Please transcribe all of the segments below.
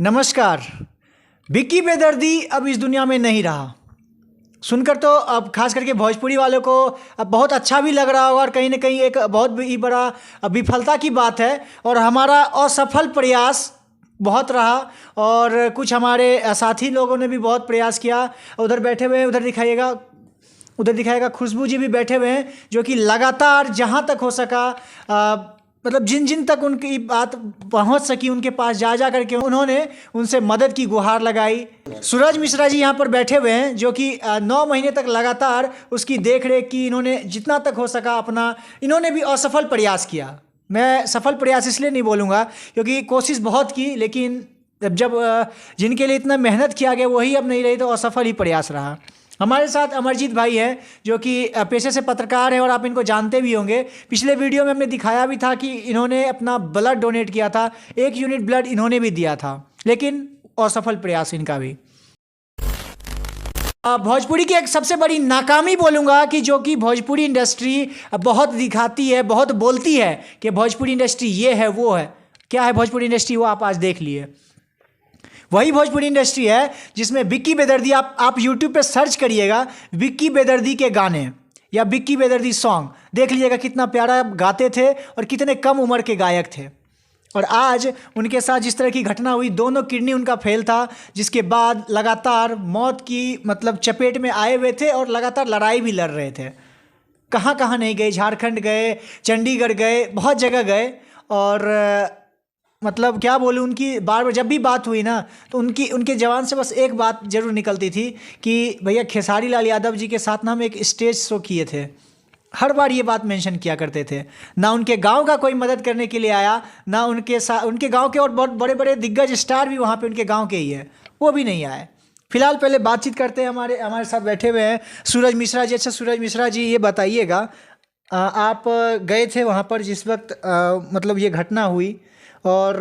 नमस्कार। विक्की बेदर्दी अब इस दुनिया में नहीं रहा। सुनकर तो अब खास करके भोजपुरी वालों को अब बहुत अच्छा भी लग रहा होगा और कहीं ना कहीं एक बहुत ही बड़ा विफलता की बात है। और हमारा असफल प्रयास बहुत रहा और कुछ हमारे साथी लोगों ने भी बहुत प्रयास किया। उधर बैठे हुए हैं, उधर दिखाएगा खुशबू जी भी बैठे हुए हैं, जो कि लगातार जहाँ तक हो सका मतलब जिन जिन तक उनकी बात पहुंच सकी उनके पास जा करके उन्होंने उनसे मदद की गुहार लगाई। सूरज मिश्रा जी यहाँ पर बैठे हुए हैं, जो कि 9 महीने तक लगातार उसकी देख रेख की। इन्होंने जितना तक हो सका अपना, इन्होंने भी असफल प्रयास किया। मैं सफल प्रयास इसलिए नहीं बोलूँगा क्योंकि कोशिश बहुत की, लेकिन जब जिनके लिए इतना मेहनत किया गया वही अब नहीं रही तो असफल ही प्रयास रहा। हमारे साथ अमरजीत भाई हैं, जो कि पेशे से पत्रकार हैं और आप इनको जानते भी होंगे। पिछले वीडियो में हमने दिखाया भी था कि इन्होंने अपना ब्लड डोनेट किया था, 1 यूनिट ब्लड इन्होंने भी दिया था, लेकिन असफल प्रयास इनका भी। भोजपुरी की एक सबसे बड़ी नाकामी बोलूँगा कि जो कि भोजपुरी इंडस्ट्री बहुत दिखाती है, बहुत बोलती है कि भोजपुरी इंडस्ट्री ये है वो है। क्या है भोजपुरी इंडस्ट्री, वो आप आज देख लिए। वही भोजपुरी इंडस्ट्री है जिसमें विक्की बेदर्दी, आप यूट्यूब पे सर्च करिएगा विक्की बेदर्दी के गाने या विक्की बेदर्दी सॉन्ग, देख लीजिएगा कितना प्यारा गाते थे और कितने कम उम्र के गायक थे। और आज उनके साथ जिस तरह की घटना हुई, दोनों किडनी उनका फेल था, जिसके बाद लगातार मौत की मतलब चपेट में आए हुए थे और लगातार लड़ाई भी लड़ रहे थे। कहाँ कहाँ नहीं गए, झारखंड गए, चंडीगढ़ गए, बहुत जगह गए। और मतलब क्या बोलूँ, उनकी बार बार जब भी बात हुई ना तो उनके जवान से बस एक बात जरूर निकलती थी कि भैया खेसारी लाल यादव जी के साथ ना हम एक स्टेज शो किए थे। हर बार ये बात मेंशन किया करते थे। ना उनके गांव का कोई मदद करने के लिए आया, ना उनके साथ उनके गांव के और बहुत बड़े बड़े दिग्गज स्टार भी वहाँ पे उनके गांव के ही है, वो भी नहीं आए। फिलहाल पहले बातचीत करते हैं। हमारे साथ बैठे हुए हैं सूरज मिश्रा जी। अच्छा सूरज मिश्रा जी, ये बताइएगा, आप गए थे वहाँ पर जिस वक्त मतलब ये घटना हुई, और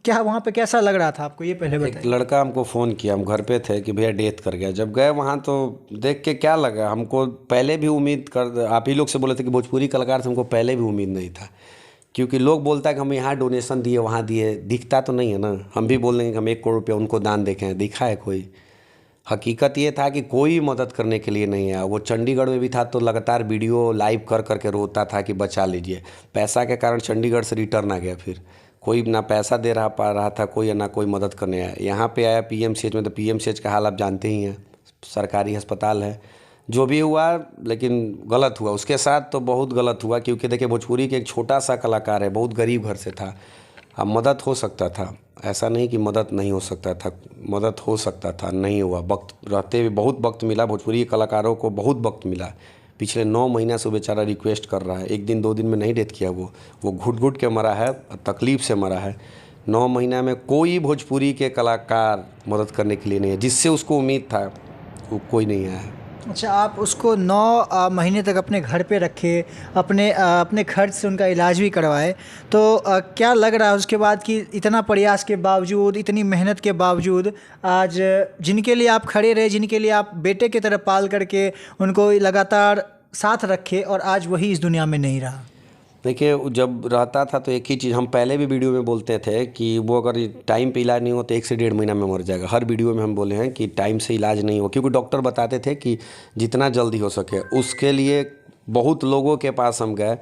क्या वहाँ पे कैसा लग रहा था आपको, ये पहले बताइए। एक लड़का हमको फ़ोन किया, हम घर पे थे कि भैया डेथ कर गया। जब गए वहाँ तो देख के क्या लगा, हमको पहले भी उम्मीद कर, आप ही लोग से बोले थे कि भोजपुरी कलाकार से हमको पहले भी उम्मीद नहीं था, क्योंकि लोग बोलता है कि हम यहाँ डोनेशन दिए वहाँ दिए, दिखता तो नहीं है ना। हम भी बोल देंगे कि हम 1 करोड़ रुपया उनको दान देखे हैं, दिखा है कोई? हकीकत ये था कि कोई मदद करने के लिए नहीं आया। वो चंडीगढ़ में भी था तो लगातार वीडियो लाइव कर करके रोता था कि बचा लीजिए। पैसा के कारण चंडीगढ़ से रिटर्न आ गया। फिर कोई ना पैसा दे पा रहा था कोई, ना कोई मदद करने आया। यहाँ पे आया पीएमसीएच में, तो पीएमसीएच का हाल आप जानते ही हैं, सरकारी अस्पताल है। जो भी हुआ लेकिन गलत हुआ, उसके साथ तो बहुत गलत हुआ। क्योंकि देखिए भोजपुरी के एक छोटा सा कलाकार है, बहुत गरीब घर से था। अब मदद हो सकता था, ऐसा नहीं कि मदद नहीं हो सकता था, मदद हो सकता था, नहीं हुआ। वक्त रहते हुए बहुत वक्त मिला, भोजपुरी के कलाकारों को बहुत वक्त मिला। पिछले 9 महीना से बेचारा रिक्वेस्ट कर रहा है, 1 दिन 2 दिन में नहीं डेथ किया। वो घुट घुट के मरा है, तकलीफ़ से मरा है। 9 महीना में कोई भोजपुरी के कलाकार मदद करने के लिए नहीं है, जिससे उसको उम्मीद था वो कोई नहीं आया है। अच्छा, आप उसको 9 महीने तक अपने घर पे रखे, अपने खर्च से उनका इलाज भी करवाए, तो क्या लग रहा है उसके बाद कि इतना प्रयास के बावजूद, इतनी मेहनत के बावजूद, आज जिनके लिए आप खड़े रहे, जिनके लिए आप बेटे की तरह पाल करके उनको लगातार साथ रखे, और आज वही इस दुनिया में नहीं रहा? देखिए जब रहता था तो एक ही चीज़ हम पहले भी वीडियो में बोलते थे कि वो अगर टाइम पे इलाज नहीं हो तो 1 से 1.5 महीना में मर जाएगा। हर वीडियो में हम बोले हैं कि टाइम से इलाज नहीं हो, क्योंकि डॉक्टर बताते थे कि जितना जल्दी हो सके। उसके लिए बहुत लोगों के पास हम गए।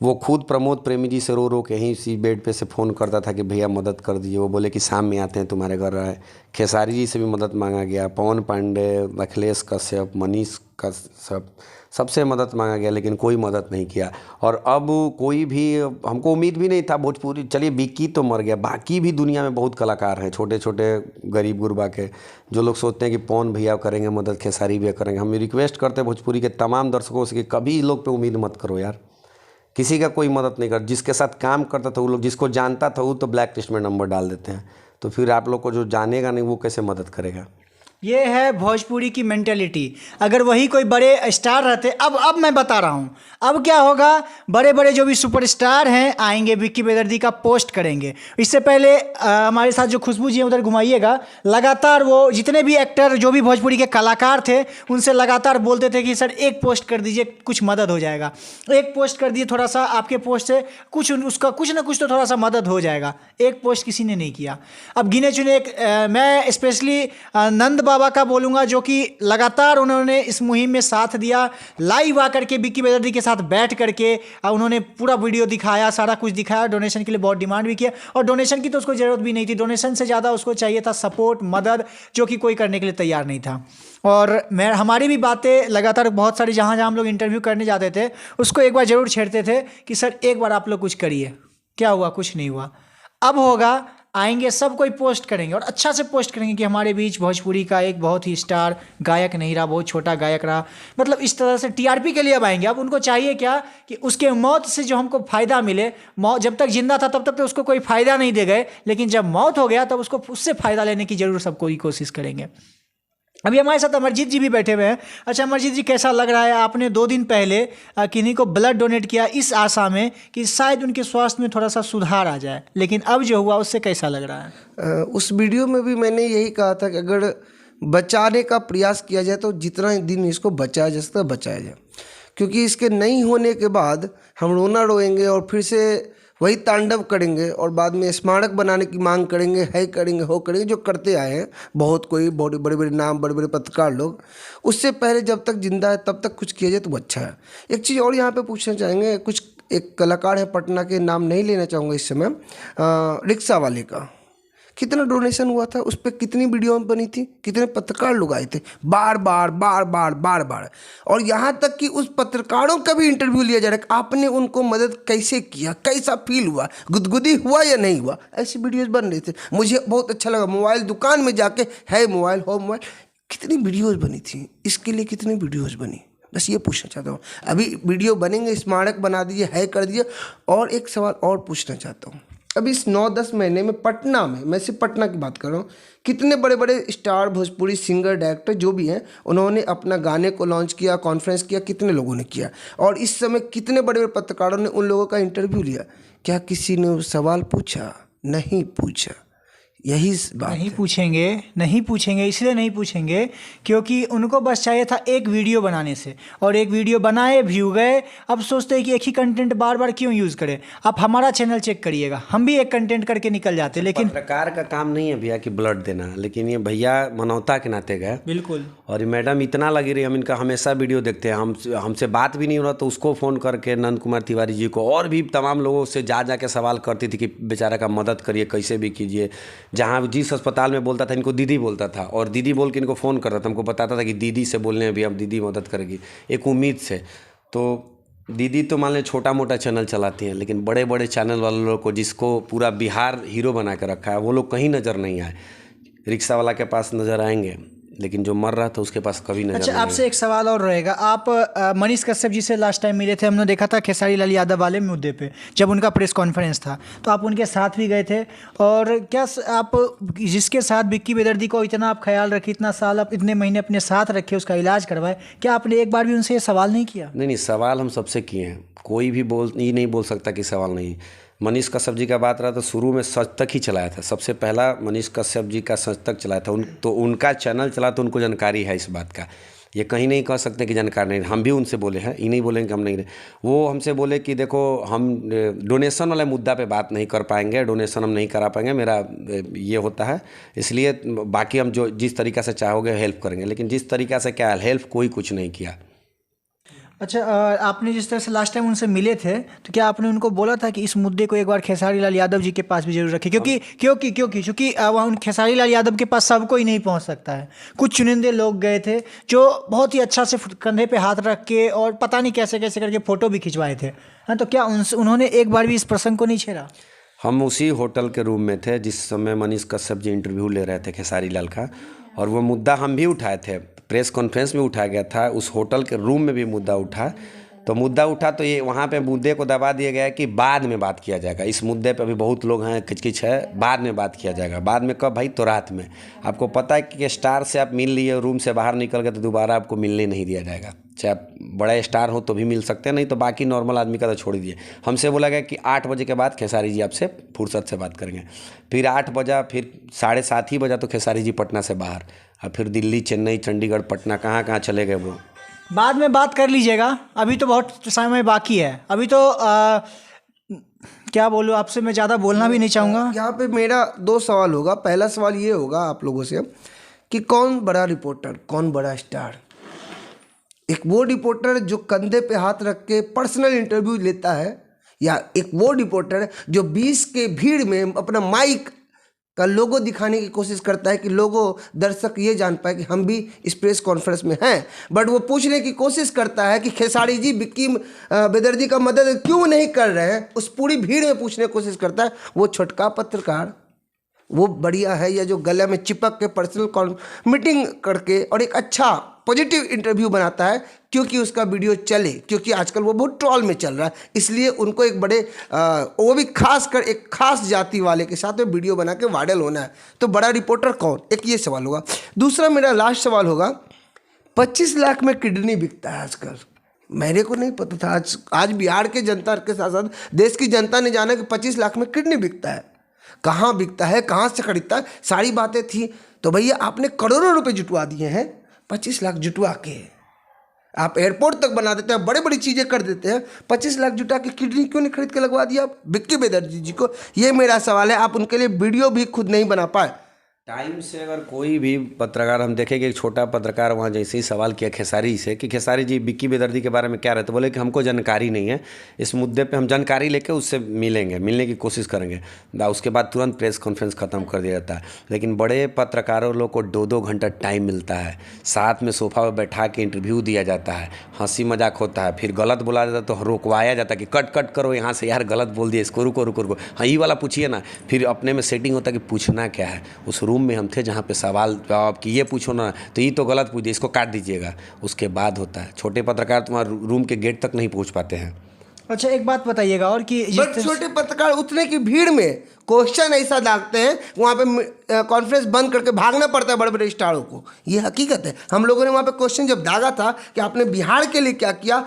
वो खुद प्रमोद प्रेमी जी से रो रो के यहीं इसी बेड पे से फ़ोन करता था कि भैया मदद कर दीजिए। वो बोले कि शाम में आते हैं तुम्हारे घर आए। खेसारी जी से भी मदद मांगा गया, पवन पांडे, अखिलेश कश्यप, मनीष कश्यप, सबसे मदद मांगा गया, लेकिन कोई मदद नहीं किया। और अब कोई भी, हमको उम्मीद भी नहीं था भोजपुरी, चलिए विक्की तो मर गया, बाकी भी दुनिया में बहुत कलाकार हैं छोटे छोटे गरीब गुरबा के, जो लोग सोचते हैं कि पवन भैया करेंगे मदद, खेसारी भैया करेंगे। हम रिक्वेस्ट करते हैं भोजपुरी के तमाम दर्शकों से कि कभी लोग पे उम्मीद मत करो यार, किसी का कोई मदद नहीं कर। जिसके साथ काम करता था वो लोग, जिसको जानता था वो तो ब्लैक लिस्ट में नंबर डाल देते हैं, तो फिर आप लोग को जो जानेगा नहीं वो कैसे मदद करेगा। ये है भोजपुरी की मेंटेलिटी। अगर वही कोई बड़े स्टार रहते, अब मैं बता रहा हूँ अब क्या होगा। बड़े बड़े जो भी सुपरस्टार हैं आएंगे, विक्की बेदर्दी का पोस्ट करेंगे। इससे पहले हमारे साथ जो खुशबू जी हैं उधर घुमाइएगा, लगातार वो जितने भी एक्टर जो भी भोजपुरी के कलाकार थे उनसे लगातार बोलते थे कि सर एक पोस्ट कर दीजिए, कुछ मदद हो जाएगा, एक पोस्ट कर दीजिए, थोड़ा सा आपके पोस्ट से कुछ उसका कुछ ना कुछ तो थोड़ा सा मदद हो जाएगा। एक पोस्ट किसी ने नहीं किया। अब गिने चुने मैं स्पेशली नंद बाबा का बोलूँगा, जो कि लगातार उन्होंने इस मुहिम में साथ दिया। लाइव आकर के विक्की बेदर्दी के साथ बैठ करके उन्होंने पूरा वीडियो दिखाया, सारा कुछ दिखाया। डोनेशन के लिए बहुत डिमांड भी किया, और डोनेशन की तो उसको ज़रूरत भी नहीं थी। डोनेशन से ज़्यादा उसको चाहिए था सपोर्ट, मदद, जो कि कोई करने के लिए तैयार नहीं था। और हमारी भी बातें लगातार बहुत सारी जहाँ जहाँ हम लोग इंटरव्यू करने जाते थे उसको एक बार ज़रूर छेड़ते थे कि सर एक बार आप लोग कुछ करिए। क्या हुआ? कुछ नहीं हुआ। अब होगा, आएंगे सब कोई पोस्ट करेंगे और अच्छा से पोस्ट करेंगे कि हमारे बीच भोजपुरी का एक बहुत ही स्टार गायक नहीं रहा, बहुत छोटा गायक रहा। मतलब इस तरह से टीआरपी के लिए अब आएंगे। अब उनको चाहिए क्या कि उसके मौत से जो हमको फ़ायदा मिले। जब तक जिंदा था तब तक तो उसको कोई फ़ायदा नहीं दे गए, लेकिन जब मौत हो गया तब उसको उससे फ़ायदा लेने की जरूर सब कोई कोशिश करेंगे। अभी हमारे साथ अमरजीत जी भी बैठे हुए हैं। अच्छा अमरजीत जी, कैसा लग रहा है? आपने 2 दिन पहले किन्हीं को ब्लड डोनेट किया इस आशा में कि शायद उनके स्वास्थ्य में थोड़ा सा सुधार आ जाए, लेकिन अब जो हुआ उससे कैसा लग रहा है? उस वीडियो में भी मैंने यही कहा था कि अगर बचाने का प्रयास किया जाए तो जितना दिन इसको बचाया जा सकता है बचाया जाए, क्योंकि इसके नहीं होने के बाद हम रोना रोएंगे और फिर से वही तांडव करेंगे और बाद में स्मारक बनाने की मांग करेंगे, है करेंगे, हो करेंगे, जो करते आए हैं बहुत कोई बहुत बड़े बड़े नाम, बड़े बड़े पत्रकार लोग। उससे पहले जब तक जिंदा है तब तक कुछ किया जाए तो अच्छा है। एक चीज़ और यहाँ पे पूछना चाहेंगे, कुछ एक कलाकार है पटना के, नाम नहीं लेना चाहूँगा इस समय, रिक्शा वाले का कितना डोनेशन हुआ था, उस पर कितनी वीडियो बनी थी, कितने पत्रकार लोग आए थे, बार बार। और यहाँ तक कि उस पत्रकारों का भी इंटरव्यू लिया जा रहा है कि आपने उनको मदद कैसे किया, कैसा फील हुआ, गुदगुदी हुआ या नहीं हुआ, ऐसी वीडियोज़ बन रही थी। मुझे बहुत अच्छा लगा। मोबाइल दुकान में जाके है मोबाइल, हो मोबाइल, कितनी वीडियोज़ बनी थी, इसके लिए कितनी वीडियोज़ बनी, बस ये पूछना चाहता हूँ। अभी वीडियो बनेंगे, स्मारक बना दीजिए, है कर दीजिए। और एक सवाल और पूछना चाहता हूँ, अभी इस 9-10 महीने में पटना में, मैं सिर्फ पटना की बात कर रहा हूँ, कितने बड़े बड़े स्टार भोजपुरी सिंगर, डायरेक्टर जो भी हैं, उन्होंने अपना गाने को लॉन्च किया, कॉन्फ्रेंस किया, कितने लोगों ने किया। और इस समय कितने बड़े बड़े पत्रकारों ने उन लोगों का इंटरव्यू लिया। क्या किसी ने सवाल पूछा? नहीं पूछा। यही बात नहीं पूछेंगे इसलिए नहीं पूछेंगे क्योंकि उनको बस चाहिए था एक वीडियो बनाने से, और एक वीडियो बनाए, व्यू गए। अब सोचते हैं कि एक ही कंटेंट बार बार क्यों यूज़ करें। आप हमारा चैनल चेक करिएगा, हम भी एक कंटेंट करके निकल जाते, लेकिन पत्रकार का काम नहीं है भैया कि ब्लड देना, लेकिन ये भैया मानवता के नाते गए। बिल्कुल। और ये मैडम इतना लगी रही, हम इनका हमेशा वीडियो देखते हैं, हमसे बात भी नहीं हो रहा तो उसको फ़ोन करके नंद कुमार तिवारी जी को और भी तमाम लोगों से जा के सवाल करती थी कि बेचारा का मदद करिए, कैसे भी कीजिए। जहाँ जिस अस्पताल में बोलता था इनको दीदी बोलता था, और दीदी बोल के इनको फ़ोन करता था, हमको बताता था कि दीदी से बोलने हैं, भी अब दीदी मदद करेगी, एक उम्मीद से। तो दीदी तो मान लें छोटा मोटा चैनल चलाती हैं, लेकिन बड़े बड़े चैनल वाले लोग को, जिसको पूरा बिहार हीरो बना के रखा है, वो लोग कहीं नज़र नहीं आए। रिक्शा वाला के पास नज़र आएंगे, लेकिन जो मर रहा था उसके पास कभी नजर अच्छा, नहीं। आपसे एक सवाल और रहेगा। आप मनीष कश्यप जी से लास्ट टाइम मिले थे, हमने देखा था खेसारी लाल यादव वाले मुद्दे पे, जब उनका प्रेस कॉन्फ्रेंस था, तो आप उनके साथ भी गए थे। और क्या आप जिसके साथ विक्की बेदर्दी को इतना आप ख्याल रखे, इतना साल आप इतने महीने अपने साथ रखे, उसका इलाज करवाए, क्या आपने एक बार भी उनसे ये सवाल नहीं किया? नहीं, सवाल हम सबसे किए हैं, कोई भी ये नहीं बोल सकता कि सवाल नहीं। मनीष कश्यप जी का बात रहा तो शुरू में सच तक ही चलाया था, सबसे पहला मनीष कश्यप जी का सच तक चलाया था। तो उनका चैनल चला तो उनको जानकारी है इस बात का, ये कहीं नहीं कह सकते कि जानकारी नहीं। हम भी उनसे बोले हैं, ये नहीं बोलेंगे कि हम नहीं। वो हमसे बोले कि देखो हम डोनेशन वाले मुद्दा पे बात नहीं कर पाएंगे, डोनेशन हम नहीं करा पाएंगे, मेरा ये होता है, इसलिए बाकी हम जो जिस तरीक़ा से चाहोगे हेल्प करेंगे, लेकिन जिस तरीक़ा से क्या हेल्प कोई कुछ नहीं किया। अच्छा, आपने जिस तरह से लास्ट टाइम उनसे मिले थे, तो क्या आपने उनको बोला था कि इस मुद्दे को एक बार खेसारी लाल यादव जी के पास भी जरूर रखें, क्योंकि वहाँ उन खेसारी लाल यादव के पास सब कोई नहीं पहुँच सकता है। कुछ चुनिंदे लोग गए थे जो बहुत ही अच्छा से कंधे पे हाथ रख के और पता नहीं कैसे कैसे करके फ़ोटो भी खिंचवाए थे। हाँ, तो क्या उन्होंने एक बार भी इस प्रसंग को नहीं छेड़ा? हम उसी होटल के रूम में थे जिस समय मनीष कश्यप जी इंटरव्यू ले रहे थे खेसारी लाल का, और वो मुद्दा हम भी उठाए थे, प्रेस कॉन्फ्रेंस में उठाया गया था, उस होटल के रूम में भी मुद्दा उठा तो मुद्दा उठा तो ये वहाँ पे मुद्दे को दबा दिया गया कि बाद में बात किया जाएगा। इस मुद्दे पे अभी बहुत लोग हैं, किचकिच है, बाद में बात किया जाएगा। बाद में कब भाई? तो रात में। आपको पता है कि स्टार से आप मिल लिए, रूम से बाहर निकल गए तो दोबारा आपको मिलने नहीं दिया जाएगा। चाहे आप बड़ा स्टार हो तो भी मिल सकते हैं, नहीं तो बाकी नॉर्मल आदमी का तो छोड़ दिए। हमसे बोला गया कि 8 बजे के बाद खेसारी जी आपसे फुर्सत से बात करेंगे। फिर 8 बजा, फिर 7:30 ही बजा तो खेसारी जी पटना से बाहर, और फिर दिल्ली, चेन्नई, चंडीगढ़, पटना, कहाँ कहाँ चले गए वो। बाद में बात कर लीजिएगा, अभी तो बहुत समय बाकी है। अभी तो क्या बोलूँ आपसे, मैं ज़्यादा बोलना भी नहीं चाहूँगा। यहाँ पे मेरा 2 सवाल होगा। पहला सवाल ये होगा आप लोगों से कि कौन बड़ा रिपोर्टर, कौन बड़ा स्टार? एक वो रिपोर्टर जो कंधे पे हाथ रख के पर्सनल इंटरव्यू लेता है, या एक वो रिपोर्टर जो 20 के भीड़ में अपना माइक का लोगो दिखाने की कोशिश करता है कि लोगों, दर्शक ये जान पाए कि हम भी इस प्रेस कॉन्फ्रेंस में हैं, बट वो पूछने की कोशिश करता है कि खेसारी जी विक्की बेदर्जी का मदद क्यों नहीं कर रहे हैं, उस पूरी भीड़ में पूछने की कोशिश करता है। वो छोटका पत्रकार वो बढ़िया है, या जो गले में चिपक के पर्सनल मीटिंग करके और एक अच्छा पॉजिटिव इंटरव्यू बनाता है क्योंकि उसका वीडियो चले, क्योंकि आजकल वो बहुत ट्रॉल में चल रहा है, इसलिए उनको एक बड़े वो भी खास कर एक खास जाति वाले के साथ में वीडियो बना के वायरल होना है। तो बड़ा रिपोर्टर कौन? एक ये सवाल होगा। दूसरा मेरा लास्ट सवाल होगा, 25 लाख में किडनी बिकता है आजकल। मेरे को नहीं पता था, आज बिहार के जनता के साथ साथ देश की जनता ने जाना कि 25 लाख में किडनी बिकता है। कहाँ बिकता है, कहाँ से खरीदता है, सारी बातें थी। तो भैया आपने करोड़ों रुपए जुटवा दिए हैं, 25 लाख जुटवा के आप एयरपोर्ट तक बना देते हैं, बड़े बड़ी चीज़ें कर देते हैं, 25 लाख जुटा के किडनी क्यों नहीं खरीद के लगवा दिया आप विक्की बेदर्जी जी को? ये मेरा सवाल है। आप उनके लिए वीडियो भी खुद नहीं बना पाए। टाइम से अगर कोई भी पत्रकार, हम देखेंगे एक छोटा पत्रकार वहाँ जैसे ही सवाल किया खेसारी से कि खेसारी जी विक्की बेदर्जी के बारे में क्या रहते, बोले कि हमको जानकारी नहीं है, इस मुद्दे पे हम जानकारी लेके उससे मिलने की कोशिश करेंगे। उसके बाद तुरंत प्रेस कॉन्फ्रेंस ख़त्म कर दिया जाता है। लेकिन बड़े पत्रकारों लोग को 2-2 घंटा टाइम मिलता है, साथ में सोफा पर बैठा के इंटरव्यू दिया जाता है, हंसी मजाक होता है, फिर गलत बोला जाता है तो रोकवाया जाता है कि कट करो यहाँ से, यार गलत बोल दिए, इसको रुको, हाँ ये वाला पूछिए ना। फिर अपने में सेटिंग होता है कि पूछना क्या है। उस रूम में हम थे जहाँ पे सवाल जवाब कि ये पूछो ना, तो ये तो गलत पूछ दिए, इसको काट दीजिएगा, उसके बाद होता है। छोटे पत्रकार तुम्हारे रूम के गेट तक नहीं पहुँच पाते हैं। अच्छा एक बात बताइएगा और कि बट छोटे पत्रकार उतने की भीड़ में क्वेश्चन ऐसा दागते हैं, वहाँ पे कॉन्फ्रेंस बंद करके भागना पड़ता है बड़े बड़े स्टारों को। ये हकीकत है। हम लोगों ने वहाँ पे क्वेश्चन जब दागा था कि आपने बिहार के लिए क्या किया,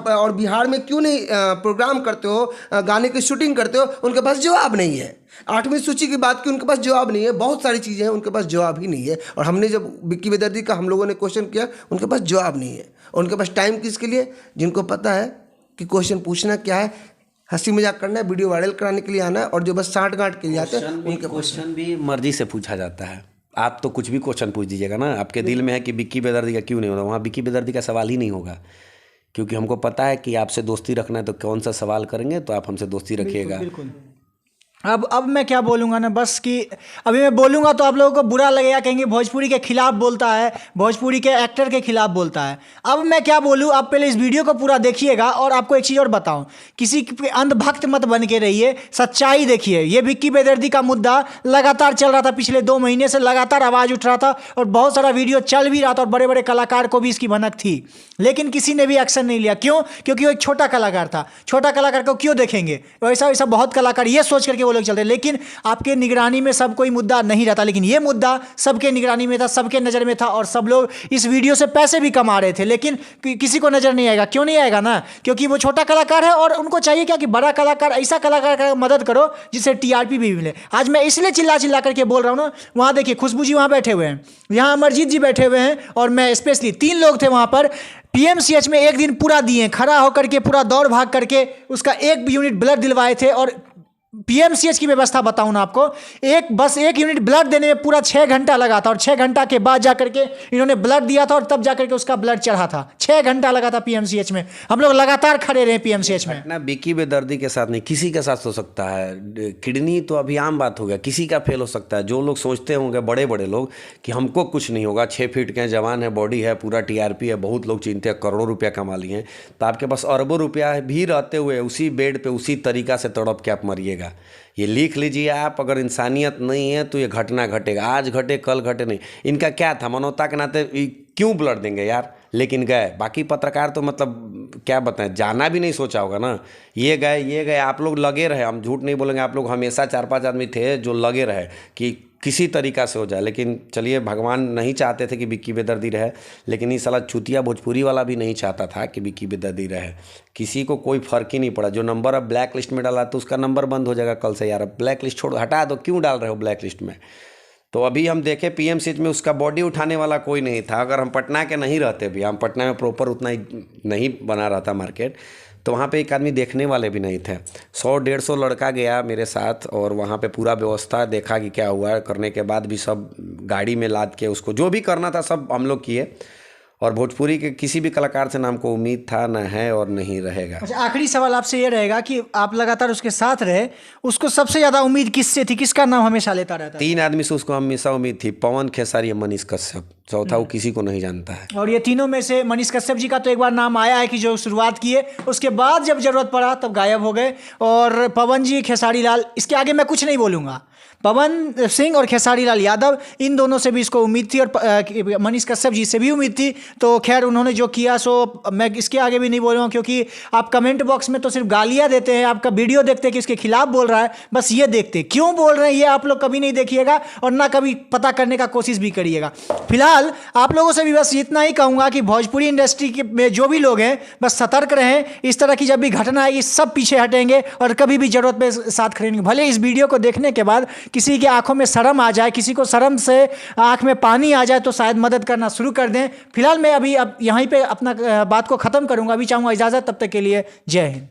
और बिहार में क्यों नहीं प्रोग्राम करते हो, गाने की शूटिंग करते हो, उनके पास जवाब नहीं है। 8वीं सूची की बात की, उनके पास जवाब नहीं है। बहुत सारी चीज़ें हैं, उनके पास जवाब ही नहीं है। और हमने जब विक्की बेदर्जी का हम लोगों ने क्वेश्चन किया, उनके पास जवाब नहीं है। उनके पास टाइम किसके लिए? जिनको पता है कि क्वेश्चन पूछना क्या है, हंसी मजाक करना है, वीडियो वायरल कराने के लिए आना है, और जो बस साठ गांठ के लिए आते हैं उनके क्वेश्चन भी मर्जी से पूछा जाता है। आप तो कुछ भी क्वेश्चन पूछ दीजिएगा ना, आपके दिल में है कि विक्की बेदर्जी का क्यों नहीं होगा, वहाँ विक्की बेदर्जी का सवाल ही नहीं होगा, क्योंकि हमको पता है कि आपसे दोस्ती रखना है तो कौन सा सवाल करेंगे, तो आप हमसे दोस्ती रखिएगा। बिल्कुल। अब मैं क्या बोलूँगा ना, बस कि अभी मैं बोलूँगा तो आप लोगों को बुरा लगेगा, कहेंगे भोजपुरी के खिलाफ बोलता है, भोजपुरी के एक्टर के खिलाफ बोलता है। अब मैं क्या बोलूँ, आप पहले इस वीडियो को पूरा देखिएगा। और आपको एक चीज़ और बताऊँ, किसी के अंधभक्त मत बन के रहिए, सच्चाई देखिए। ये विक्की बेदर्जी का मुद्दा लगातार चल रहा था, पिछले 2 महीने से लगातार आवाज़ उठ रहा था, और बहुत सारा वीडियो चल भी रहा था, और बड़े बड़े कलाकार को भी इसकी भनक थी, लेकिन किसी ने भी एक्शन नहीं लिया। क्यों? क्योंकि वो एक छोटा कलाकार था। छोटा कलाकार को क्यों देखेंगे? वैसा बहुत कलाकार ये सोच करके वो लोग चलते। लेकिन आपके निगरानी में सब कोई मुद्दा नहीं रहता, लेकिन ये मुद्दा सबके निगरानी में था, सबके नज़र में था, और सब लोग इस वीडियो से पैसे भी कमा रहे थे, लेकिन किसी को नज़र नहीं आएगा। क्यों नहीं आएगा ना? क्योंकि वो छोटा कलाकार है, और उनको चाहिए क्या कि बड़ा कलाकार, ऐसा कलाकार का मदद करो जिससे TRP भी मिले। आज मैं इसलिए चिल्ला करके बोल रहा हूँ ना। वहाँ देखिए खुशबू जी वहाँ बैठे हुए हैं, यहाँ अमरजीत जी बैठे हुए हैं, और मैं स्पेशली 3 लोग थे वहाँ पर। PMCH में एक दिन पूरा दिए, खड़ा होकर के पूरा दौड़ भाग करके उसका 1 यूनिट ब्लड दिलवाए थे। और PMCH की व्यवस्था बताऊं ना आपको, बस एक यूनिट ब्लड देने में पूरा 6 घंटा लगा था, और 6 घंटा के बाद जाकर के इन्होंने ब्लड दिया था, और तब जाकर के उसका ब्लड चढ़ा था। 6 घंटा लगा था PMCH में। हम लोग लगातार खड़े रहे PMCH में। ना विक्की बेदर्जी के साथ नहीं, किसी के साथ हो सकता है। किडनी तो अभी आम बात हो गया, किसी का फेल हो सकता है। जो लोग सोचते होंगे बड़े बड़े लोग कि हमको कुछ नहीं होगा, 6 फीट के जवान है, बॉडी है, पूरा TRP है, बहुत लोग चिंते हैं, करोड़ों रुपया कमा लिए हैं, तो आपके पास अरबों रुपया भी रहते हुए उसी बेड पे उसी तरीका से तड़प के आप मरिएगा। ये लिख लीजिए आप, अगर इंसानियत नहीं है तो ये घटना घटेगा, आज घटे कल घटे नहीं। इनका क्या था, मानवता के नाते क्यों ब्लड देंगे यार, लेकिन गए। बाकी पत्रकार तो मतलब क्या बताएं, जाना भी नहीं सोचा होगा ना। ये गए, आप लोग लगे रहे, हम झूठ नहीं बोलेंगे, आप लोग हमेशा 4-5 आदमी थे जो लगे रहे कि किसी तरीक़ा से हो जाए। लेकिन चलिए, भगवान नहीं चाहते थे कि विक्की बेदर्दी रहे, लेकिन इस साला चुतिया भोजपुरी वाला भी नहीं चाहता था कि विक्की बेदर्दी रहे। किसी को कोई फ़र्क ही नहीं पड़ा। जो नंबर अब ब्लैक लिस्ट में डाला तो उसका नंबर बंद हो जाएगा कल से। यार अब ब्लैक लिस्ट छोड़, हटा दो, क्यों डाल रहे हो ब्लैक लिस्ट में। तो अभी हम देखें पीएमसीएच में उसका बॉडी उठाने वाला कोई नहीं था। अगर हम पटना के नहीं रहते भी, हम पटना में प्रॉपर उतना ही नहीं बना रहा था मार्केट, तो वहाँ पे एक आदमी देखने वाले भी नहीं थे। 100-150 लड़का गया मेरे साथ और वहाँ पे पूरा व्यवस्था देखा कि क्या हुआ है। करने के बाद भी सब गाड़ी में लाद के उसको जो भी करना था सब हम लोग किए। और भोजपुरी के किसी भी कलाकार से ना हमको उम्मीद था, ना है और नहीं रहेगा। अच्छा, आखिरी सवाल आपसे ये रहेगा कि आप लगातार उसके साथ रहे, उसको सबसे ज़्यादा उम्मीद किससे थी, किसका नाम हमेशा लेता रहता था? 3 आदमी से उसको हमेशा उम्मीद थी, पवन खेसारी, मनीष कश्यप। चौथा वो किसी को नहीं जानता है। और ये तीनों में से मनीष कश्यप जी का तो एक बार नाम आया है कि जो शुरुआत किए, उसके बाद जब ज़रूरत पड़ा तब गायब हो गए। और पवन जी, खेसारी लाल, इसके आगे मैं कुछ नहीं बोलूँगा। पवन सिंह और खेसारी लाल यादव, इन दोनों से भी इसको उम्मीद थी और मनीष कश्यप जी से भी उम्मीद थी। तो खैर उन्होंने जो किया सो मैं इसके आगे भी नहीं बोलूँगा, क्योंकि आप कमेंट बॉक्स में तो सिर्फ गालियाँ देते हैं, आपका वीडियो देखते हैं कि इसके खिलाफ बोल रहा है, बस ये देखते क्यों बोल रहे हैं ये आप लोग कभी नहीं देखिएगा और ना कभी पता करने का कोशिश भी करिएगा। फिलहाल आप लोगों से भी बस इतना ही कहूँगा कि भोजपुरी इंडस्ट्री के में जो भी लोग हैं बस सतर्क रहें। इस तरह की जब भी घटना आएगी सब पीछे हटेंगे और कभी भी जरूरत पे साथ खड़ेंगे। भले इस वीडियो को देखने के बाद किसी की आंखों में शर्म आ जाए, किसी को शर्म से आंख में पानी आ जाए, तो शायद मदद करना शुरू कर दें। फिलहाल मैं अब यहीं पे अपना बात को ख़त्म करूँगा। अभी चाहूँगा इजाज़त, तब तक के लिए जय हिंद।